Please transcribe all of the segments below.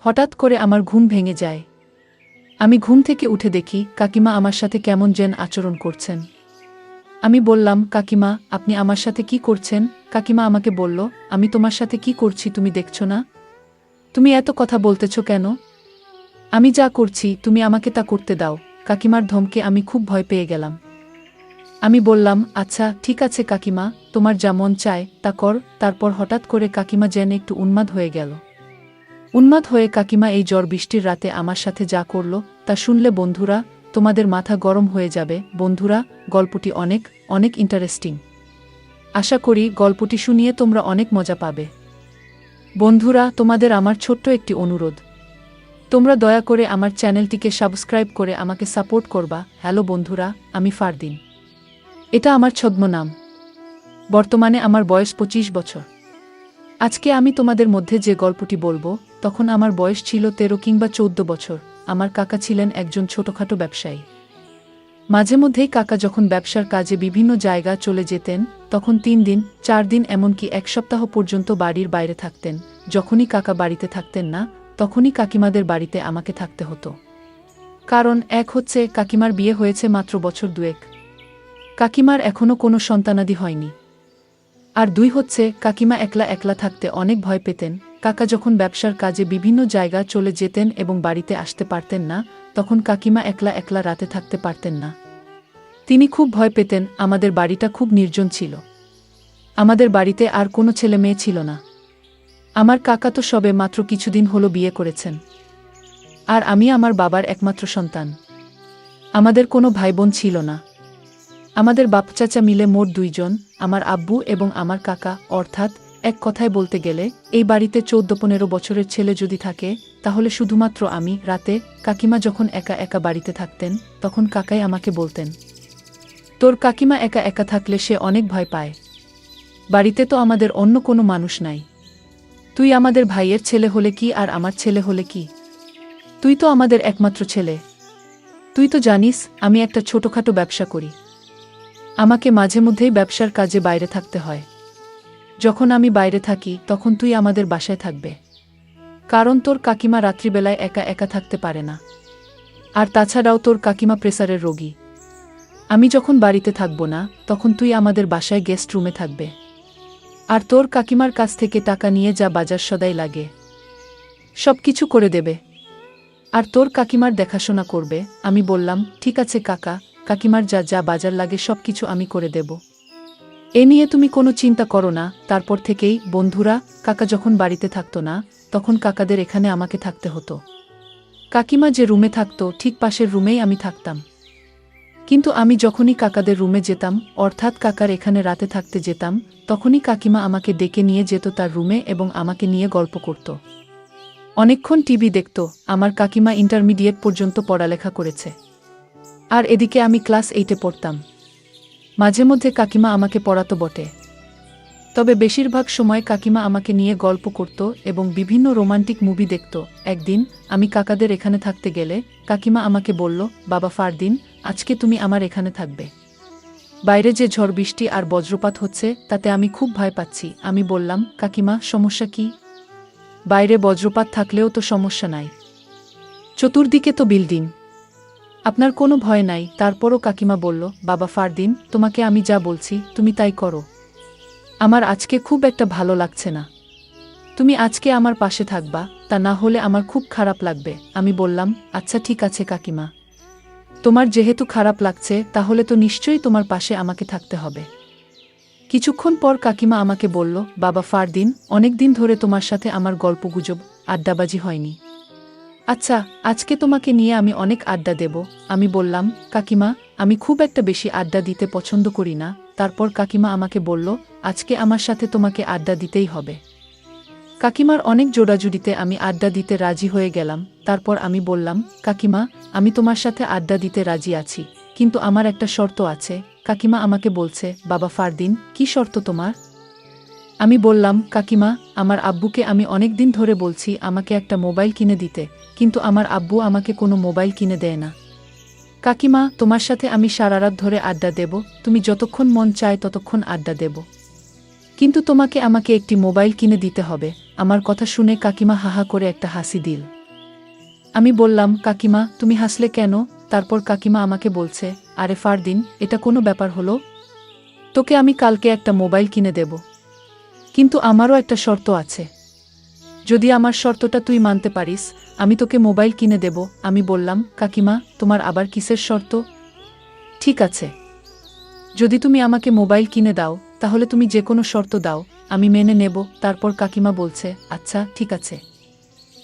হঠাৎ করে আমার ঘুম ভেঙে যায়। আমি ঘুম থেকে উঠে দেখি কাকিমা আমার সাথে কেমন যেন আচরণ করছেন। আমি বললাম, কাকিমা, আপনি আমার সাথে কি করছেন? কাকিমা আমাকে বলল, আমি তোমার সাথে কি করছি তুমি দেখছো না? তুমি এত কথা বলতেছ কেন? আমি যা করছি তুমি আমাকে তা করতে দাও। কাকিমার ধমকে আমি খুব ভয় পেয়ে গেলাম। আমি বললাম, আচ্ছা ঠিক আছে কাকিমা, তোমার যা মন চায় তা কর। তারপর হঠাৎ করে কাকিমা যেন একটু উন্মাদ হয়ে গেল। উন্মাদ হয়ে কাকিমা এই ঝড় বৃষ্টির রাতে আমার সাথে যা করল তা শুনলে বন্ধুরা, তোমাদের মাথা গরম হয়ে যাবে। বন্ধুরা, গল্পটি অনেক অনেক ইন্টারেস্টিং। আশা করি গল্পটি শুনিয়ে তোমরা অনেক মজা পাবে। বন্ধুরা, তোমাদের আমার ছোট্ট একটি অনুরোধ, তোমরা দয়া করে আমার চ্যানেলটিকে সাবস্ক্রাইব করে আমাকে সাপোর্ট করবা। হ্যালো বন্ধুরা, আমি ফারদিন। এটা আমার ছদ্মনাম। বর্তমানে আমার বয়স 25 বছর। আজকে আমি তোমাদের মধ্যে যে গল্পটি বলবো, তখন আমার বয়স ছিল 13 কিংবা 14 বছর। আমার কাকা ছিলেন একজন ছোটখাটো ব্যবসায়ী। মাঝে মধ্যেই কাকা যখন ব্যবসার কাজে বিভিন্ন জায়গা চলে যেতেন, তখন 3 দিন 4 দিন এমনকি 1 সপ্তাহ পর্যন্ত বাড়ির বাইরে থাকতেন। যখনই কাকা বাড়িতে থাকতেন না, তখনই কাকিমাদের বাড়িতে আমাকে থাকতে হতো। কারণ এক হচ্ছে কাকিমার বিয়ে হয়েছে মাত্র বছর 2। কাকিমার এখনও কোনো সন্তানাদি হয়নি। আর 2 হচ্ছে কাকিমা একলা একলা থাকতে অনেক ভয় পেতেন। কাকা যখন ব্যবসার কাজে বিভিন্ন জায়গা চলে যেতেন এবং বাড়িতে আসতে পারতেন না, তখন কাকিমা একলা একলা রাতে থাকতে পারতেন না। তিনি খুব ভয় পেতেন। আমাদের বাড়িটা খুব নির্জন ছিল। আমাদের বাড়িতে আর কোনো ছেলে মেয়ে ছিল না। আমার কাকা তো সবে মাত্র কিছুদিন হলো বিয়ে করেছেন। আর আমি আমার বাবার একমাত্র সন্তান। আমাদের কোনো ভাই বোন ছিল না। আমাদের বাপ চাচা মিলে মোট 2 জন, আমার আব্বু এবং আমার কাকা। অর্থাৎ এক কথায় বলতে গেলে এই বাড়িতে 14-15 বছরের ছেলে যদি থাকে, তাহলে শুধুমাত্র আমি। রাতে কাকিমা যখন একা একা বাড়িতে থাকতেন, তখন কাকাই আমাকে বলতেন, তোর কাকিমা একা একা থাকলে সে অনেক ভয় পায়। বাড়িতে তো আমাদের অন্য কোনো মানুষ নাই। তুই আমাদের ভাইয়ের ছেলে হলে কি আর আমার ছেলে হলে কি? তুই তো আমাদের একমাত্র ছেলে। তুই তো জানিস আমি একটা ছোটখাটো ব্যবসা করি। আমাকে মাঝে মধ্যেই ব্যবসার কাজে বাইরে থাকতে হয়। যখন আমি বাইরে থাকি তখন তুই আমাদের বাসায় থাকবে। কারণ তোর কাকিমা রাত্রিবেলায় একা একা থাকতে পারে না। আর তাছাড়াও তোর কাকিমা প্রেসারের রোগী। আমি যখন বাড়িতে থাকব না, তখন তুই আমাদের বাসায় গেস্ট রুমে থাকবে। আর তোর কাকিমার কাছ থেকে টাকা নিয়ে যা বাজার সদাই লাগে সব কিছু করে দেবে। আর তোর কাকিমার দেখাশোনা করবে। আমি বললাম, ঠিক আছে কাকা, কাকিমার যা যা বাজার লাগে সব কিছু আমি করে দেব। এ নিয়ে তুমি কোনো চিন্তা করো না। তারপর থেকেই বন্ধুরা, কাকা যখন বাড়িতে থাকতো না, তখন কাকাদের এখানে আমাকে থাকতে হতো। কাকিমা যে রুমে থাকতো ঠিক পাশের রুমেই আমি থাকতাম। কিন্তু আমি যখনই কাকাদের রুমে যেতাম, অর্থাৎ কাকার এখানে রাতে থাকতে যেতাম, তখনই কাকিমা আমাকে ডেকে নিয়ে যেত তার রুমে এবং আমাকে নিয়ে গল্প করত। অনেকক্ষণ টিভি দেখত। আমার কাকিমা ইন্টারমিডিয়েট পর্যন্ত পড়ালেখা করেছে। আর এদিকে আমি ক্লাস 8-এ পড়তাম। মাঝে মধ্যে কাকিমা আমাকে পড়াতো বটে, তবে বেশিরভাগ সময় কাকিমা আমাকে নিয়ে গল্প করত এবং বিভিন্ন রোমান্টিক মুভি দেখত। একদিন আমি কাকাদের এখানে থাকতে গেলে কাকিমা আমাকে বলল, বাবা ফারদিন, আজকে তুমি আমার এখানে থাকবে। বাইরে যে ঝড় বৃষ্টি আর বজ্রপাত হচ্ছে তাতে আমি খুব ভয় পাচ্ছি। আমি বললাম, কাকিমা সমস্যা কি? বাইরে বজ্রপাত থাকলেও তো সমস্যা নাই, চতুর্দিকে তো বিল্ডিং, আপনার কোনো ভয় নাই। তারপরও কাকিমা বলল, বাবা ফারদিন, তোমাকে আমি যা বলছি তুমি তাই করো। আমার আজকে খুব একটা ভালো লাগছে না। তুমি আজকে আমার পাশে থাকবা, তা না হলে আমার খুব খারাপ লাগবে। আমি বললাম, আচ্ছা ঠিক আছে কাকিমা, তোমার যেহেতু খারাপ লাগছে তাহলে তো নিশ্চয়ই তোমার পাশে আমাকে থাকতে হবে। কিছুক্ষণ পর কাকিমা আমাকে বলল, বাবা ফারদিন, অনেকদিন ধরে তোমার সাথে আমার গল্পগুজব আড্ডাবাজি হয়নি। আচ্ছা, আজকে তোমাকে নিয়ে আমি অনেক আড্ডা দেব। আমি বললাম, কাকিমা, আমি খুব একটা বেশি আড্ডা দিতে পছন্দ করি না। তারপর কাকিমা আমাকে বলল, আজকে আমার সাথে তোমাকে আড্ডা দিতেই হবে। কাকিমার অনেক জোড়াজুড়িতে আমি আড্ডা দিতে রাজি হয়ে গেলাম। তারপর আমি বললাম, কাকিমা, আমি তোমার সাথে আড্ডা দিতে রাজি আছি, কিন্তু আমার একটা শর্ত আছে। কাকিমা আমাকে বলছে, বাবা ফারদিন, কি শর্ত তোমার? আমি বললাম, কাকিমা, আমার আব্বুকে আমি অনেক দিন ধরে বলছি আমাকে একটা মোবাইল কিনে দিতে, কিন্তু আমার আব্বু আমাকে কোনো মোবাইল কিনে দেয় না। কাকিমা, তোমার সাথে আমি সারা রাত ধরে আড্ডা দেব, তুমি যতক্ষণ মন চায় ততক্ষণ আড্ডা দেব, কিন্তু তোমাকে আমাকে একটি মোবাইল কিনে দিতে হবে। আমার কথা শুনে কাকিমা হাহা করে একটা হাসি দিল। আমি বললাম, কাকিমা তুমি হাসলে কেন? তারপর কাকিমা আমাকে বলছে, আরে ফারদিন, এটা কোনো ব্যাপার হলো? তোকে আমি কালকে একটা মোবাইল কিনে দেব, কিন্তু আমারও একটা শর্ত আছে। যদি আমার শর্তটা তুই মানতে পারিস, আমি তোকে মোবাইল কিনে দেব। আমি বললাম, কাকিমা তোমার আবার কিসের শর্ত? ঠিক আছে, যদি তুমি আমাকে মোবাইল কিনে দাও, তাহলে তুমি যে কোনো শর্ত দাও, আমি মেনে নেব। তারপর কাকিমা বলছে, আচ্ছা ঠিক আছে,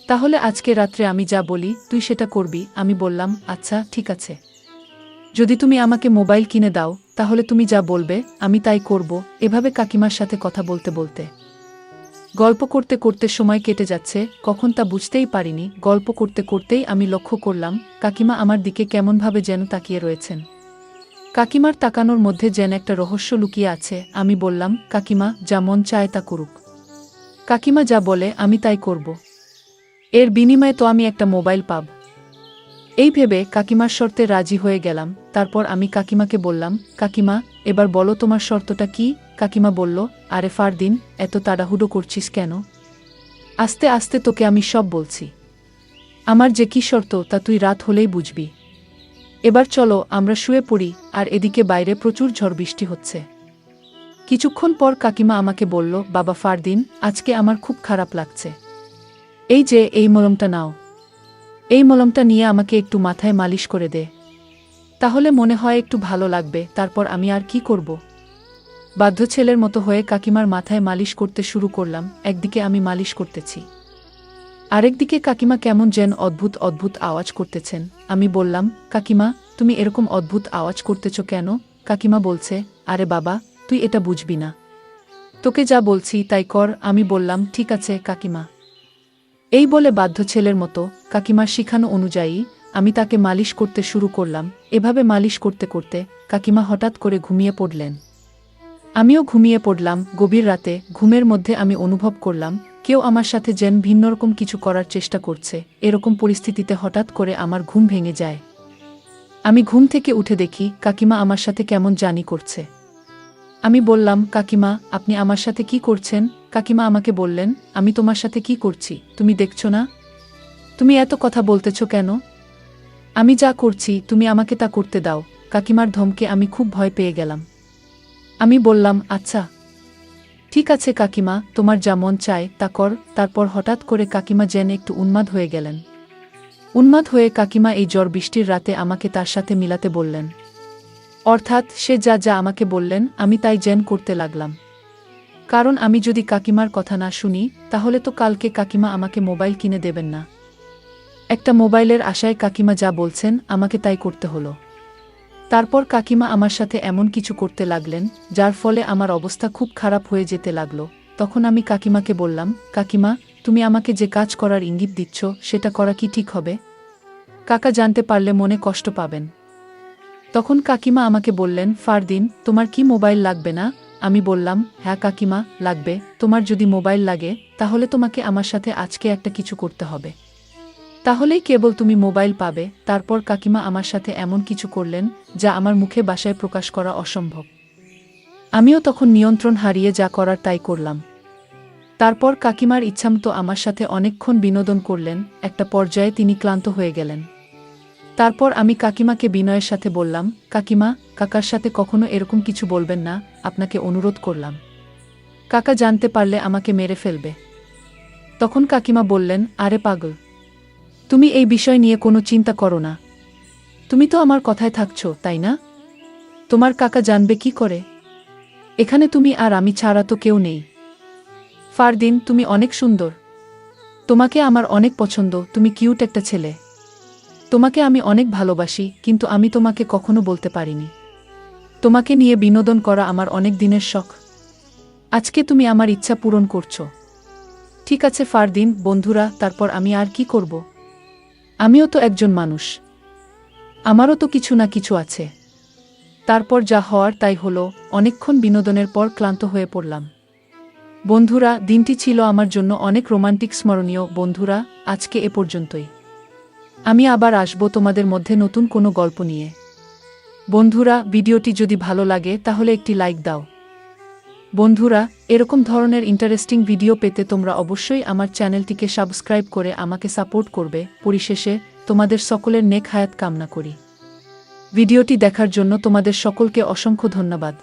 তাহলে আজকে রাত্রে আমি যা বলি তুই সেটা করবি। আমি বললাম, আচ্ছা ঠিক আছে, যদি তুমি আমাকে মোবাইল কিনে দাও, তাহলে তুমি যা বলবে আমি তাই করব। এভাবে কাকিমার সাথে কথা বলতে বলতে গল্প করতে করতে সময় কেটে যাচ্ছে, কখন তা বুঝতেই পারিনি। গল্প করতে করতেই আমি লক্ষ্য করলাম কাকিমা আমার দিকে কেমনভাবে যেন তাকিয়ে রয়েছেন। কাকিমার তাকানোর মধ্যে যেন একটা রহস্য লুকিয়ে আছে। আমি বললাম, কাকিমা যা মন চায় তা করুক, কাকিমা যা বলে আমি তাই করব, এর বিনিময়ে তো আমি একটা মোবাইল পাব। এই ভেবে কাকিমার শর্তে রাজি হয়ে গেলাম। তারপর আমি কাকিমাকে বললাম, কাকিমা এবার বলো তোমার শর্তটা কি? কাকিমা বলল, আরে ফারদিন, এত তাড়াহুড়ো করছিস কেন? আস্তে আস্তে তোকে আমি সব বলছি। আমার যে কি শর্ত তা তুই রাত হলেই বুঝবি। এবার চলো আমরা শুয়ে পড়ি। আর এদিকে বাইরে প্রচুর ঝড় বৃষ্টি হচ্ছে। কিছুক্ষণ পর কাকিমা আমাকে বলল, বাবা ফারদিন, আজকে আমার খুব খারাপ লাগছে। এই যে এই মলমটা নাও, এই মলমটা নিয়ে আমাকে একটু মাথায় মালিশ করে দে, তাহলে মনে হয় একটু ভালো লাগবে। তারপর আমি আর কি করব, বাধ্য ছেলের মতো হয়ে কাকিমার মাথায় মালিশ করতে শুরু করলাম। একদিকে আমি মালিশ করতেছি, আরেকদিকে কাকিমা কেমন যেন অদ্ভুত অদ্ভুত আওয়াজ করতেছেন। আমি বললাম, কাকিমা তুমি এরকম অদ্ভুত আওয়াজ করতেছ কেন? কাকিমা বলছে, আরে বাবা তুই এটা বুঝবি না, তোকে যা বলছি তাই কর। আমি বললাম, ঠিক আছে কাকিমা। এই বলে বাধ্য ছেলের মতো কাকিমার শিখানো অনুযায়ী আমি তাকে মালিশ করতে শুরু করলাম। এভাবে মালিশ করতে করতে কাকিমা হঠাৎ করে ঘুমিয়ে পড়লেন। আমিও ঘুমিয়ে পড়লাম। গভীর রাতে ঘুমের মধ্যে আমি অনুভব করলাম কেউ আমার সাথে যেন ভিন্নরকম কিছু করার চেষ্টা করছে। এরকম পরিস্থিতিতে হঠাৎ করে আমার ঘুম ভেঙে যায়। আমি ঘুম থেকে উঠে দেখি কাকিমা আমার সাথে কেমন জানি করছে। আমি বললাম, কাকিমা আপনি আমার সাথে কি করছেন? কাকিমা আমাকে বললেন, আমি তোমার সাথে কি করছি তুমি দেখছো না? তুমি এত কথা বলতেছ কেন? আমি যা করছি তুমি আমাকে তা করতে দাও। কাকিমার ধমকে আমি খুব ভয় পেয়ে গেলাম। আমি বললাম, আচ্ছা ঠিক আছে কাকিমা, তোমার যা মন চায় তা কর। তারপর হঠাৎ করে কাকিমা যেন একটু উন্মাদ হয়ে গেলেন। উন্মাদ হয়ে কাকিমা এই ঝড় বৃষ্টির রাতে আমাকে তার সাথে মিলাতে বললেন। অর্থাৎ সে যা যা আমাকে বললেন আমি তাই যেন করতে লাগলাম। কারণ আমি যদি কাকিমার কথা না শুনি, তাহলে তো কালকে কাকিমা আমাকে মোবাইল কিনে দেবেন না। একটা মোবাইলের আশায় কাকিমা যা বলছেন আমাকে তাই করতে হলো। তারপর কাকিমা আমার সাথে এমন কিছু করতে লাগলেন যার ফলে আমার অবস্থা খুব খারাপ হয়ে যেতে লাগলো। তখন আমি কাকিমাকে বললাম, কাকিমা তুমি আমাকে যে কাজ করার ইঙ্গিত দিচ্ছ সেটা করা কি ঠিক হবে? কাকা জানতে পারলে মনে কষ্ট পাবেন। তখন কাকিমা আমাকে বললেন, ফারদিন তোমার কি মোবাইল লাগবে না? আমি বললাম, হ্যাঁ কাকিমা লাগবে। তোমার যদি মোবাইল লাগে তাহলে তোমাকে আমার সাথে আজকে একটা কিছু করতে হবে, তাহলেই কেবল তুমি মোবাইল পাবে। তারপর কাকিমা আমার সাথে এমন কিছু করলেন যা আমার মুখে ভাষায় প্রকাশ করা অসম্ভব। আমিও তখন নিয়ন্ত্রণ হারিয়ে যা করার তাই করলাম। তারপর কাকিমার ইচ্ছামতো আমার সাথে অনেকক্ষণ বিনোদন করলেন। একটা পর্যায়ে তিনি ক্লান্ত হয়ে গেলেন। তারপর আমি কাকিমাকে বিনয়ের সাথে বললাম, কাকিমা কাকার সাথে কখনো এরকম কিছু বলবেন না, আপনাকে অনুরোধ করলাম। কাকা জানতে পারলে আমাকে মেরে ফেলবে। তখন কাকিমা বললেন, আরে পাগল, তুমি এই বিষয় নিয়ে কোনো চিন্তা করো না। তুমি তো আমার কথায় থাকছো তাই না? তোমার কাকা জানবে কি করে? এখানে তুমি আর আমি ছাড়া তো কেউ নেই। ফারদিন তুমি অনেক সুন্দর, তোমাকে আমার অনেক পছন্দ, তুমি কিউট একটা ছেলে। তোমাকে আমি অনেক ভালোবাসি, কিন্তু আমি তোমাকে কখনো বলতে পারিনি। তোমাকে নিয়ে বিনোদন করা আমার অনেক দিনের শখ। আজকে তুমি আমার ইচ্ছা পূরণ করছো। ঠিক আছে ফারদিন বন্ধুরা, তারপর আমি আর কি করব? আমিও তো একজন মানুষ, আমারও তো কিছু না কিছু আছে। তারপর যা হওয়ার তাই হলো। অনেকক্ষণ বিনোদনের পর ক্লান্ত হয়ে পড়লাম। বন্ধুরা, দিনটি ছিল আমার জন্য অনেক রোমান্টিক স্মরণীয়। বন্ধুরা, আজকে এ পর্যন্তই। আমি আবার আসব তোমাদের মধ্যে নতুন কোনো গল্প নিয়ে। বন্ধুরা, ভিডিওটি যদি ভালো লাগে তাহলে একটি লাইক দাও। বন্ধুরা, এরকম ধরনের ইন্টারেস্টিং ভিডিও পেতে তোমরা অবশ্যই আমার চ্যানেলটিকে সাবস্ক্রাইব করে আমাকে সাপোর্ট করবে। পরিশেষে তোমাদের সকলের নেক হায়াত কামনা করি। ভিডিওটি দেখার জন্য তোমাদের সকলকে অসংখ্য ধন্যবাদ।